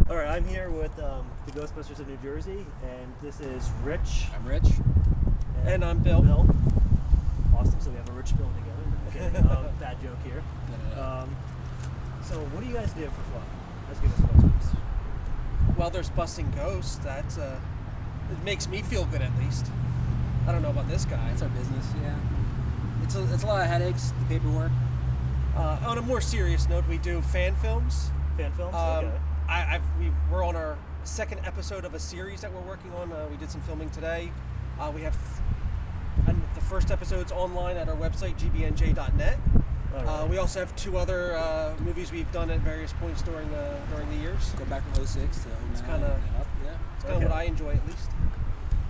All right, I'm here with the Ghostbusters of New Jersey, and this is Rich. I'm Rich. And I'm Bill. Awesome, so we have a Rich Bill together. Okay, bad joke here. So what do you guys do for fun as Ghostbusters? Well, there's busting ghosts. That's it makes me feel good, at least. I don't know about this guy. That's our business, yeah. It's a lot of headaches, the paperwork. On a more serious note, we do fan films. Fan films? Okay. We're on our second episode of a series that we're working on. We did some filming today. We have the first episode's online at our website, gbnj.net. Right. We also have two other movies we've done at various points during the years. Go back from 06 to 09. It's kind of what I enjoy, at least.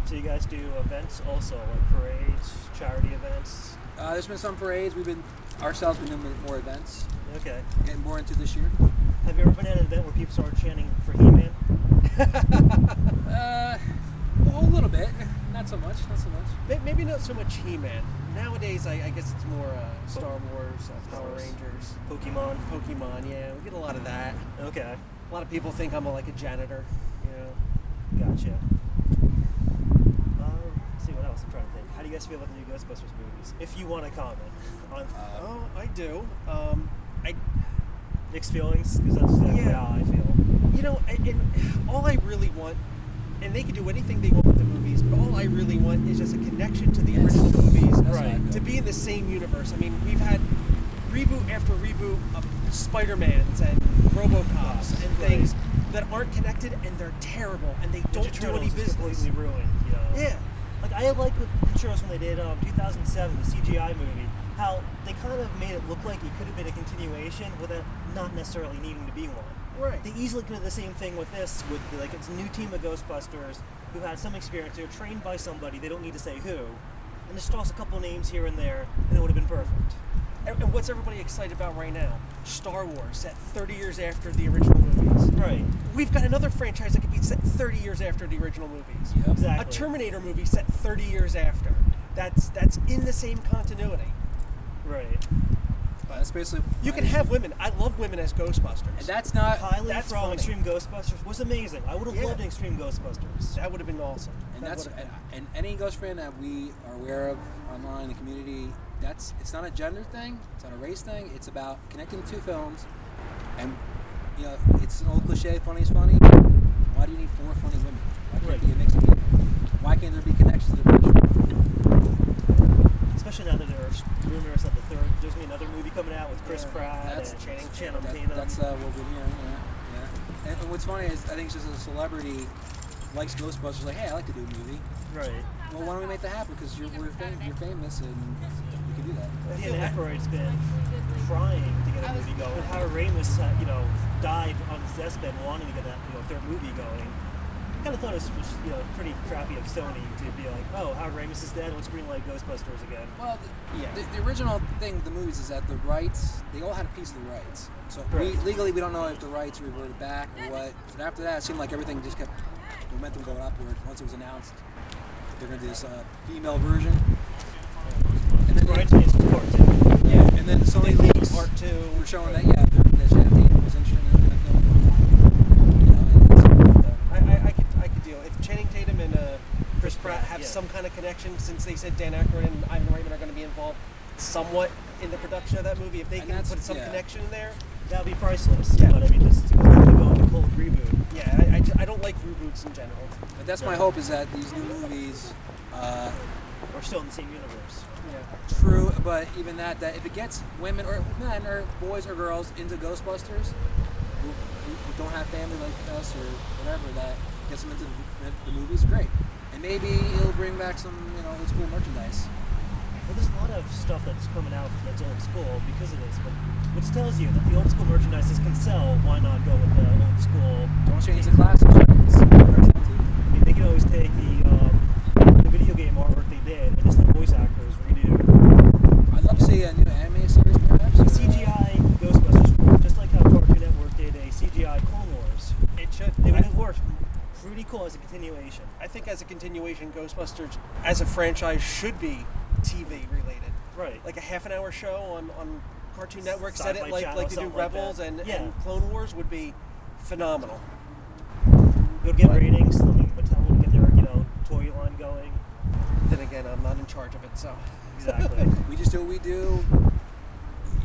So you guys do events also, like parades, charity events? There's been some parades. We've been doing more events. Okay. Getting more into this year. Have you ever been at an event where people started chanting for He-Man? A little bit. Not so much. Maybe not so much He-Man. Nowadays, I guess it's more Star Wars, Power Rangers, Pokemon. Yeah, we get a lot of that. Okay. A lot of people think I'm like a janitor. Gotcha. Let's see what else I'm trying to think. How do you guys feel about the new Ghostbusters movies? If you want to comment on. I do. Mixed feelings, because that's exactly how I feel. And all I really want, and they can do anything they want with the movies, but all I really want is just a connection to the original movies, right? To be in the same universe. I mean, we've had reboot after reboot of Spider-Mans and RoboCops and things that aren't connected, and they're terrible, and they don't do any business. Completely ruined. Yeah. Like I like the Turtles when they did 2007, the CGI movie. How they kind of made it look like it could have been a continuation without not necessarily needing to be one. Right. They easily could have the same thing with this, with like it's a new team of Ghostbusters who had some experience. They're trained by somebody. They don't need to say who, and just toss a couple names here and there, and it would have been perfect. And what's everybody excited about right now? Star Wars, set 30 years after the original movies. Right. We've got another franchise that could be set 30 years after the original movies. Yep. Exactly. A Terminator movie set 30 years after. That's in the same continuity. Right. That's basically. You can have women. I love women as Ghostbusters. And that's not. Kylie That's from funny. Extreme Ghostbusters was amazing. I would have loved Extreme Ghostbusters. That would have been awesome. And any Ghost fan that we are aware of online in the community, it's not a gender thing, it's not a race thing, it's about connecting the two films. And it's an old cliche, funny is funny. Why do you need four funny women? Why can't it be a mix of people? Why can't there be connections to the original? Especially now that there are rumors that there's gonna be another movie coming out with Chris Pratt and Channing Tatum. That's what we're hearing, yeah. And what's funny is I think it's just a celebrity likes Ghostbusters, like, hey, I like to do a movie. Right. Well, why don't we make that happen? Because you're famous and you can do that. Dan Aykroyd's been trying to get a movie going. Howard Ramis, died on his deathbed wanting to get that third movie going. I kind of thought it was pretty crappy of Sony to be like, oh, Howard Ramis is dead, let's greenlight Ghostbusters again. Well, the original thing with the movies is that the rights, they all had a piece of the rights. So legally we don't know if the rights reverted back or what. But after that, it seemed like everything just kept momentum going upward. Once it was announced that they're going to do this female version. And then Brian Cranston's part 2. Yeah, and then Sony leaks part 2. We're showing that, that Channing Tatum was interested in the film. I could deal. If Channing Tatum and Chris Pratt have some kind of connection, since they said Dan Aykroyd and Ivan Reitman are going to be involved somewhat in the production of that movie, if they can put some connection in there, that would be priceless. Yeah. But I mean, just to go with a cold reboot. Yeah, I don't like reboots in general. But that's my hope, is that these new movies are still in the same universe. Yeah. True, but even that if it gets women or men or boys or girls into Ghostbusters who don't have family like us or whatever, that gets them into the movies, great. And maybe it'll bring back some old school merchandise. Well, there's a lot of stuff that's coming out that's old school because of this, but which tells you that the old school merchandise can sell. Why not go with the old school? Don't change the classics. I mean, they can always take the video game artwork they did and just the voice actors redo. I'd love to see a new anime series, perhaps. A CGI Ghostbusters, just like how Cartoon Network did a CGI Clone Wars. It should. It would have worked pretty cool as a continuation. I think as a continuation, Ghostbusters as a franchise should be TV related. Right. Like a half an hour show on Cartoon Network, Sci-Fi set it like channel, they do something Rebels like and Clone Wars would be phenomenal. It would get ratings. Mattel would get their toy line going. Then again, I'm not in charge of it, so exactly. We just do what we do.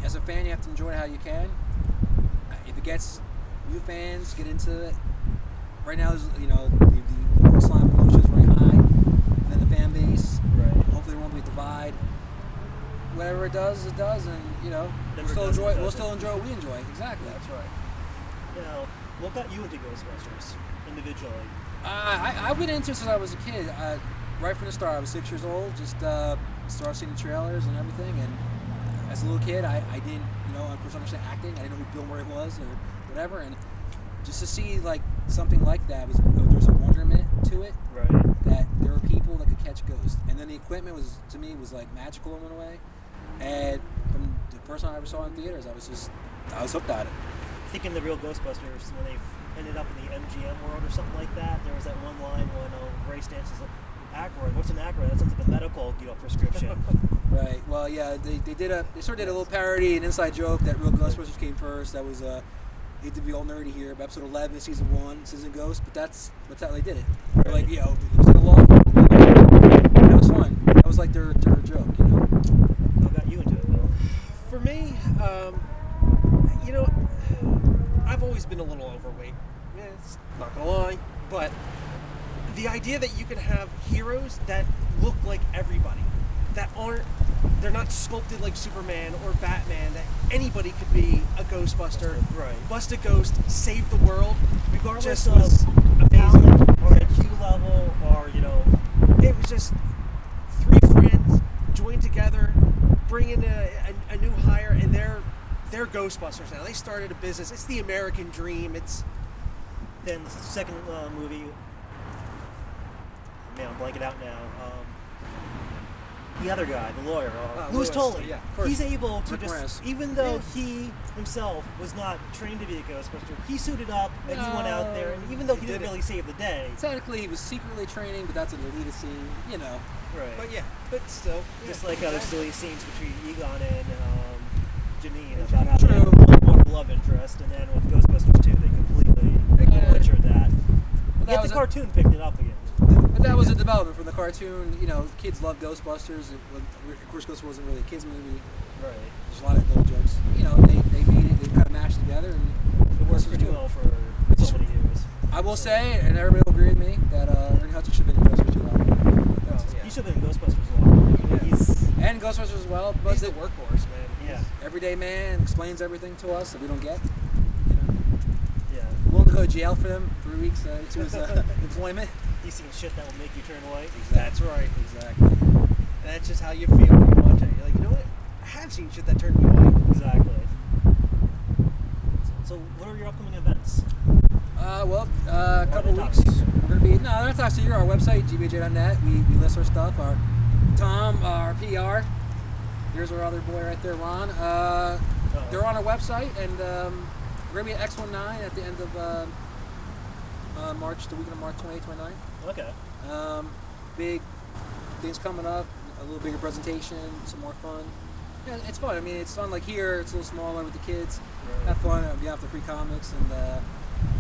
As a fan, you have to enjoy it how you can. If it gets new fans, get into it. Right now, the slime promotion is very high. And then the fan base. Right. Hopefully, there won't be a divide. Whatever it does, and we'll still enjoy what we enjoy. Exactly. That's right. What got you into Ghostbusters individually? I've been into it since I was a kid. Right from the start, I was 6 years old. Just started seeing the trailers and everything. And as a little kid, I didn't, of course, understand acting. I didn't know who Bill Murray was or whatever. And just to see something like that there's a wonderment to it. Right. That there were people that could catch ghosts, and then the equipment was like magical in one way. And from the first time I ever saw it in theaters, I was hooked on it. Thinking the real Ghostbusters, when they ended up in the MGM world or something like that, there was that one line when Ray Stantz is like, Ackroyd, what's an Ackroyd? That sounds like a medical, prescription. Right. Well, yeah, they sort of did a little parody, an inside joke that real Ghostbusters came first. That was hate to be all nerdy here, but episode 11 of season 1, Citizen Ghost. But that's how they did it. Right. They're like, it was like a law. That was fun. That was like their joke, What got you into it, Bill? For me, I've always been a little overweight. Yeah, it's not gonna lie, but the idea that you can have heroes that look like everybody, they're not sculpted like Superman or Batman, that anybody could be a Ghostbuster, right? Bust a ghost, save the world, Regardless of talent or IQ level, or it was just three friends joined together, bring in a new hire, and they're Ghostbusters now. They started a business. It's the American dream. Then the second movie. Man, I'm blanking out now. The other guy, the lawyer, Louis Tully. Yeah, he's able to Rick Moranis. even though he himself was not trained to be a Ghostbuster, he suited up and he went out there, and even though he didn't really save the day. Technically, he was secretly training, but that's an elitist scene, Right. But still. Just like how there's silly scenes between Egon and Janine about how they have a more love interest, and then with Ghostbusters 2, they completely butchered that. Yet the cartoon picked it up again. But that was a development from the cartoon. Kids love Ghostbusters. Of course, Ghostbusters wasn't really a kids movie. Right. There's a lot of adult jokes. They made it. They kind of mashed together, and it works pretty well for so many years. I will say, and everybody will agree with me, that Ernie Hudson should have been in Ghostbusters. He should have been in Ghostbusters a lot. Yeah. And Ghostbusters as well. But he's the workhorse, man. Yeah. Everyday man, explains everything to us that we don't get. Yeah. Willing to go to jail for them 3 weeks to his employment. He's seen shit that will make you turn white. Exactly. That's right. Exactly. And that's just how you feel when you watch it. You're like, you know what? I have seen shit that turned me white. Exactly. So what are your upcoming events? A couple weeks. We're gonna be they're talks to you. Our website, gbj.net. We list our stuff. Our Tom, our PR. Here's our other boy right there, Ron. They're on our website, and we're gonna be at X19 at the end of March, the weekend of March 28th, 29th. Okay. Big things coming up. A little bigger presentation. Some more fun. Yeah, it's fun. I mean, it's fun. Like here, it's a little smaller with the kids. Right. Have fun. We have the free comics and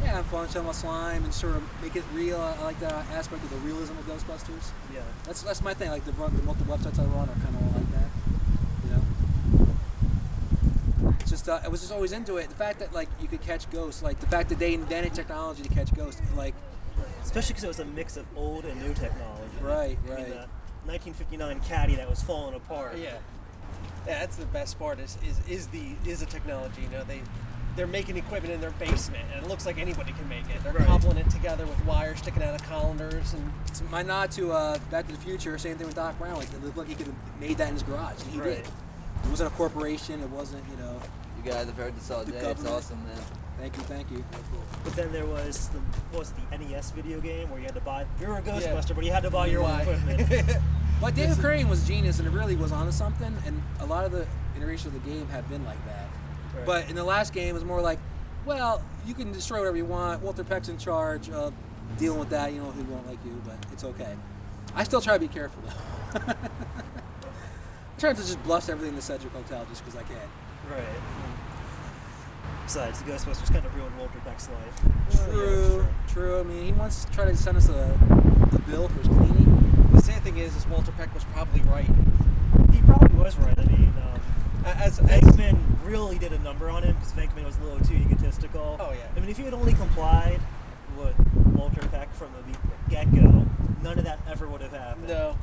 have fun. Show them about slime and sort of make it real. I like that aspect of the realism of Ghostbusters. Yeah. That's my thing. Like the multiple websites I run are kind of all like that. It's just I was just always into it. The fact that you could catch ghosts, the fact that they invented technology to catch ghosts, especially because it was a mix of old and new technology. Right. I mean, the 1959 Caddy that was falling apart. Yeah, that's the best part. Is the technology. They're making equipment in their basement, and it looks like anybody can make it. They're cobbling it together with wires sticking out of colanders, and it's my nod to Back to the Future. Same thing with Doc Brown. It looked like he could have made that in his garage, and he did. It wasn't a corporation. It wasn't, You guys have heard this all day. It's awesome, man. Thank you. But then there was the NES video game where you had to buy. You were a Ghostbuster, but you had to buy your own equipment. But David Crane was genius, and it really was onto something. And a lot of the iterations of the game have been like that. Right. But in the last game, it was more like, well, you can destroy whatever you want. Walter Peck's in charge of dealing with that. He won't like you, but it's okay. I still try to be careful though. I'm trying to just bluff everything in the Cedric Hotel just because I can. Right. Besides, the Ghostbusters kind of ruined Walter Peck's life. True. I mean, he once tried to send us a bill for his cleaning. The sad thing is Walter Peck was probably right. He probably was right. I mean, Venkman really did a number on him because Venkman was a little too egotistical. Oh, yeah. I mean, if he had only complied with Walter Peck from the get-go, none of that ever would have happened. No.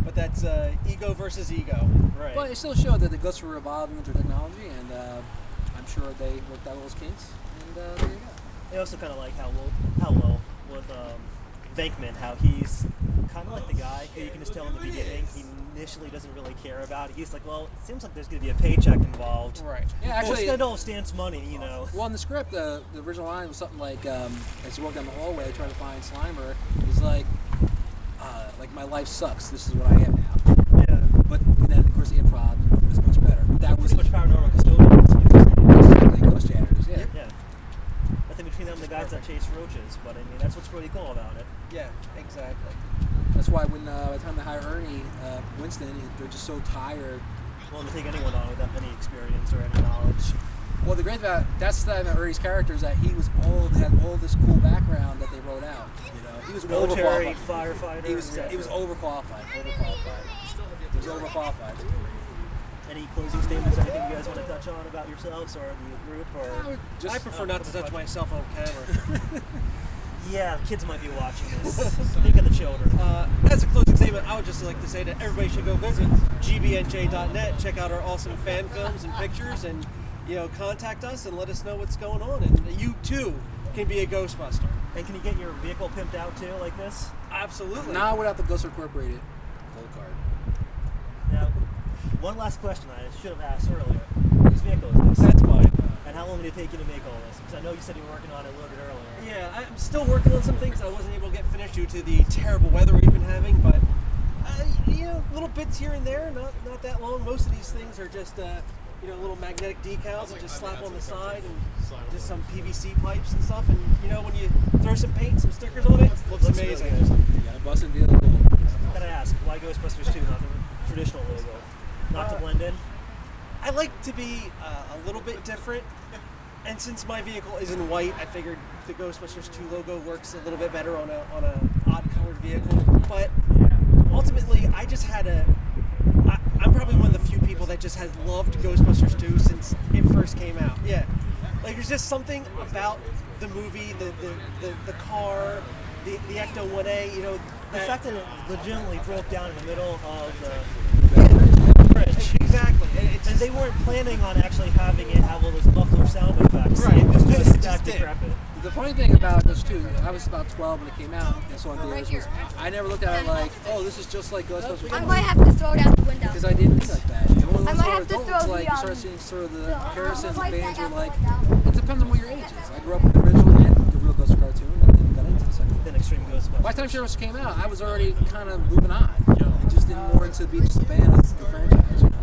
But that's ego versus ego. Right. But it still showed that the ghosts were evolving into technology, and I'm sure they worked out those kinks. And there you go. I also kind of like how well with Venkman, how he's kind of like the guy who you can just tell in the beginning he initially doesn't really care about it. He's like, well, it seems like there's going to be a paycheck involved. Right. Yeah, actually, it's going to all Stan's money, you know. Well, in the script, the original line was something like, as he walked down the hallway trying to find Slimer, he's like my life sucks. This is what I am now. Yeah. But then, of course, the improv was much better. That was much paranormal custodians. exactly ghost janitors. Yeah. Yeah. Nothing between them and the guys that chase roaches, but I mean that's what's really cool about it. Yeah, exactly. That's why when by the time they hire Ernie Winston, they're just so tired. Willing to take anyone on without any experience or any knowledge. Well, the great about that's the thing about Ernie's character is that he had all this cool background that they wrote out. You know, he was military, overqualified. firefighter. He was overqualified. He was overqualified. Any closing statements, anything you guys want to touch on about yourselves or the group? Or I prefer not to touch myself on camera. Yeah, kids might be watching this. Think of the children. As a closing statement, I would just like to say that everybody should go visit gbnj.net, check out our awesome fan films and pictures, and contact us and let us know what's going on. And you too can be a Ghostbuster. And can you get your vehicle pimped out too, like this? Absolutely. Not without the Ghost Incorporated gold card. Now, one last question I should have asked earlier. Whose vehicle is this? That's mine. And how long did it take you to make all this? Because I know you said you were working on it a little bit earlier. Yeah, I'm still working on some things I wasn't able to get finished due to the terrible weather we've been having, but little bits here and there, not that long. Most of these things are just little magnetic decals that just slap on the side and just some PVC pipes and stuff. And when you throw some paint, some stickers on it, it looks amazing. Really you got a busted vehicle. Gotta ask, why Ghostbusters 2, not the traditional logo? Not to blend in? I like to be a little bit different, and since my vehicle is in white, I figured the Ghostbusters 2 logo works a little bit better on a odd colored vehicle. But ultimately, I just had I'm probably one of the few people that just has loved Ghostbusters 2 since it first came out. Yeah, like there's just something about the movie, the car, the Ecto 1A. The fact that it legitimately broke down in the middle of the bridge. Exactly. And they weren't planning on actually having it have all those muffler sound effects. Right. It was just that did. decrepit. The funny thing about this too, I was about 12 when it came out, and so on theaters was I never looked at it like, oh, this is just like Ghostbusters. I might have to throw it out the window. Because I didn't think like that. And when I I might was have to adults, throw like the, you start seeing sort of the comparisons, like and bands that were like, out. it depends on what your age is. I grew up with the original and the real Ghost cartoon, and then got into the second one. Then Extreme Ghostbusters. By the time Heroes came out, I was already kind of moving on. I just didn't more into being just a fan of the franchise.